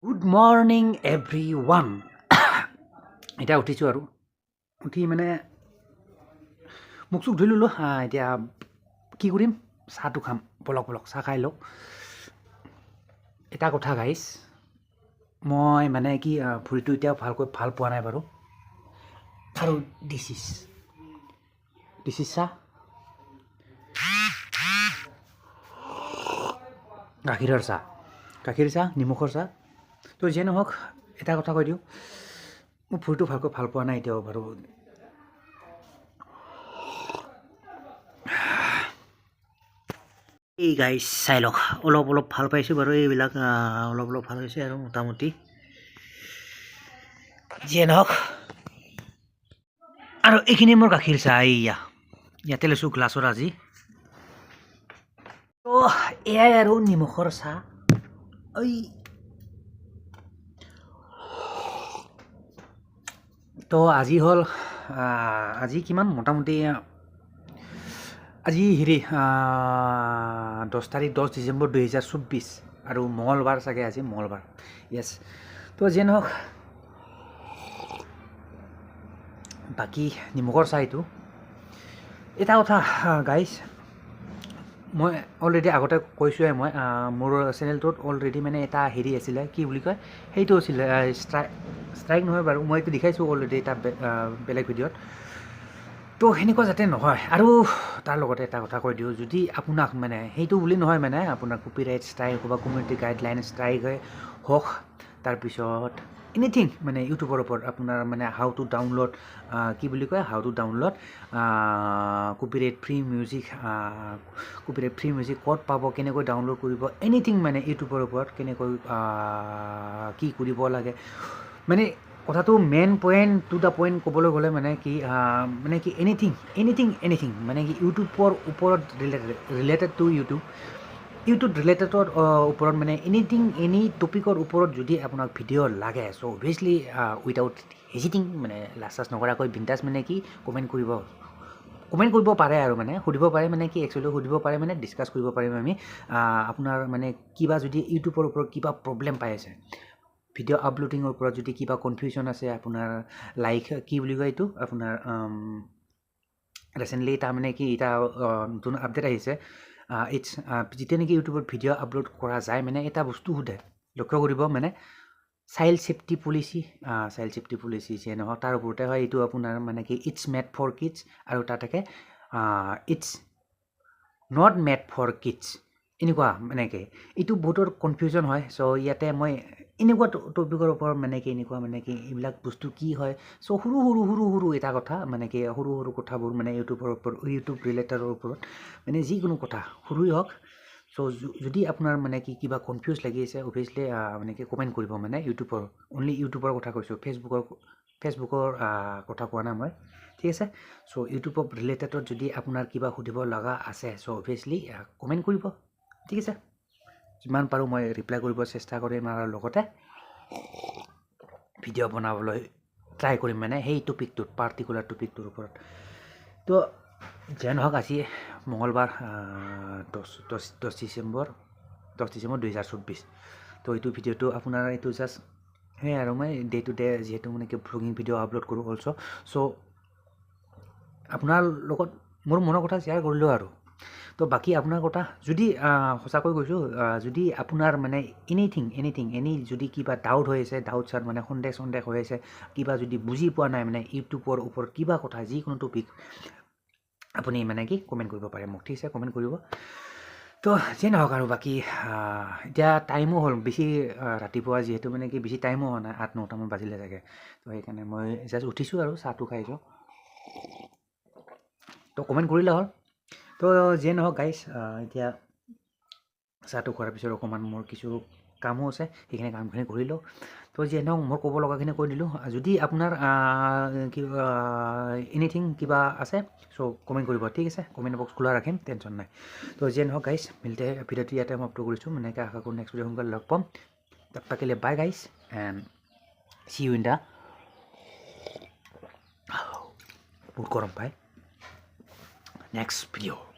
Good morning every one. এতিয়া উঠিছোঁ আৰু উঠি মানে মুখ চুখ ধুই ল'লোঁ। এতিয়া কি কৰিম, চাহটো খাম। বলক চাহ খাই লওক। এটা কথা গাইছ, মই মানে কি ভৰিটো এতিয়াও ভালকৈ ভাল পোৱা নাই বাৰু। আৰু দিছ ইজ চাহ, গাখীৰ চাহ, নিমখৰ চাহ। তো যিয়ে নহওক, এটা কথা কৈ দিওঁ, মোৰ ভৰিটো ভালকৈ ভাল পোৱা নাই এতিয়াও বাৰু। এই গাইজ চাই লওক, অলপ ভাল পাইছোঁ বাৰু। এইবিলাক অলপ ভাল হৈছে আৰু মোটামুটি যিয়ে নহওক। আৰু এইখিনি মোৰ গাখীৰ চাহ, ইয়াতে লৈছোঁ গ্লাছত আজি। তো এয়াই আৰু নিমখৰ চাহ। তো আজি হ'ল আজি কিমান মোটামুটি আজি 10 ডিচেম্বৰ 2024 আৰু মঙলবাৰ চাগে, আজি মঙলবাৰ। য়েছ। তো যিয়ে নহওক, বাকী নিমখৰ চাহ এইটো। এটা কথা গাইজ, মই অলৰেডি আগতে কৈছোঁৱে, মই মোৰ চেনেলটোত অলৰেডি মানে এটা আছিলে, কি বুলি কয় সেইটো আছিলে, ষ্ট্ৰাইক নহয় বাৰু, মই এইটো দেখাইছোঁ অলৰেডি এটা বেলেগ ভিডিঅ'ত। তো সেনেকুৱা যাতে নহয়। আৰু তাৰ লগতে এটা কথা কৈ দিওঁ, যদি আপোনাক মানে সেইটো বুলি নহয়, মানে আপোনাৰ কপিৰাইট ষ্ট্ৰাইক বা কমিউনিটি গাইডলাইন ষ্ট্ৰাইক হওক, তাৰপিছত এনিথিং মানে ইউটিউবৰ ওপৰত আপোনাৰ মানে how to download copyright free music ক'ত পাব, কেনেকৈ ডাউনলোড কৰিব, এনিথিং মানে ইউটিউবৰ ওপৰত কেনেকৈ কি কৰিব লাগে, মানে কথাটো main point to the point ক'বলৈ গ'লে মানে কি এনিথিং মানে কি ইউটিউবৰ ওপৰত ৰিলেটেড টু ইউটিউব ৰিলেটেডৰ ওপৰত মানে এনি টপিকৰ ওপৰত যদি আপোনাক ভিডিঅ' লাগে, চ' অভিয়াছলি উইদাউট হেজিটিং মানে লাজ নকৰাকৈ বিন্দাছ মানে কি কমেণ্ট কৰিব পাৰে আৰু মানে সুধিব পাৰে, মানে কি একচুৱেলি সুধিব পাৰে, মানে ডিছকাছ কৰিব পাৰিম আমি। আপোনাৰ মানে কিবা যদি ইউটিউবৰ ওপৰত কিবা প্ৰব্লেম পাই আছে, ভিডিঅ' আপলোডিঙৰ ওপৰত যদি কিবা কনফিউজন আছে আপোনাৰ, লাইক কি বুলি কয় এইটো আপোনাৰ ৰিচেণ্টলি তাৰমানে কি এটা নতুন আপডেট আহিছে, যেতিয়া নেকি ইউটিউবত ভিডিঅ' আপলোড কৰা যায়, মানে এটা বস্তু সোধে, লক্ষ্য কৰিব, মানে চাইল্ড ছেফটি পলিচি যিয়ে নহওক তাৰ ওপৰতে হয় এইটো আপোনাৰ, মানে কি ইটছ মেড ফৰ কিডছ, আৰু তাত থাকে it's not made for kids, এনেকুৱা মানে কি এইটো বহুতৰ কনফিউজন হয়। চ' ইয়াতে মই এনেকুৱা টপিকৰ ওপৰত মানে কি এইবিলাক বস্তু কি হয়, চ' সৰু এটা কথা, মানে কি সৰু কথাবোৰ মানে ইউটিউব ৰিলেটেডৰ ওপৰত, মানে যিকোনো কথা সৰুই হওক। চ' যদি আপোনাৰ মানে কি কিবা কনফিউজ লাগি আছে, অভিয়াছলি মানে কি কমেণ্ট কৰিব, মানে অনলি ইউটিউবৰ কথা কৈছোঁ, ফেচবুকৰ কথা কোৱা নাই মই, ঠিক আছে। চ' ইউটিউবৰ ৰিলেটেডত যদি আপোনাৰ কিবা সুধিব লগা আছে, চ' অভিয়াছলি কমেণ্ট কৰিব, ঠিক আছে। যিমান পাৰোঁ মই ৰিপ্লাই কৰিব চেষ্টা কৰিম, আৰু লগতে ভিডিঅ' বনাবলৈ ট্ৰাই কৰিম, মানে সেই পাৰ্টিকুলাৰ টপিকটোৰ ওপৰত। তো যেন নহওক, আজি মঙলবাৰ 10 ডিচেম্বৰ 2024। তো এইটো ভিডিঅ'টো আপোনাৰ এইটো জাষ্ট সেয়াই আৰু, মই ডে টু ডে যিহেতু মানে কি ভ্লগিং ভিডিঅ' আপলোড কৰোঁ অলছ', চ' আপোনাৰ লগত মোৰ মনৰ কথা শ্বেয়াৰ কৰিলোঁ আৰু। তো বাকী আপোনাৰ কথা, যদি সঁচাকৈ কৈছোঁ, যদি আপোনাৰ মানে এনি যদি কিবা ডাউট হৈ আছে, মানে সন্দেহ হৈ আছে, কিবা যদি বুজি পোৱা নাই, মানে ইউটিউবৰ ওপৰত কিবা কথা, যিকোনো টপিক, আপুনি মানে কি কমেণ্ট কৰিব পাৰে মোক, ঠিক আছে, কমেণ্ট কৰিব। তো যিয়ে নহওক, আৰু বাকী এতিয়া টাইমো হ'ল বেছি, ৰাতিপুৱা যিহেতু মানে কি বেছি টাইমো হোৱা নাই, 8-9টামান বাজিলে চাগে। তো সেইকাৰণে মই জাষ্ট উঠিছোঁ আৰু চাহটো খাইছোঁ। তো কমেণ্ট কৰিলে হ'ল। তো যিয়ে নহওক গাইজ, এতিয়া চাহটো খোৱাৰ পিছত অকণমান মোৰ কিছু কামো আছে, সেইখিনি কামখিনি কৰি লওঁ। তো যিয়ে নহওক, মই ক'ব লগাখিনি কৈ দিলোঁ। যদি আপোনাৰ এনিথিং কিবা আছে, চ' কমেণ্ট কৰিব, ঠিক আছে, কমেণ্ট বক্স খোলা ৰাখিম, টেনশ্যন নাই। তো যিয়ে নহওক গাইজ, ভিডিঅ'টো ইয়াতে মই আপলোড কৰিছোঁ, মানে আশা কৰোঁ নেক্সট ভিডিঅ' সোনকালে লগ পাম। তব তক কে লিয়ে bye guys, and see you in the, বহুত গৰম পায়, নেক্সট ভিডিঅ'।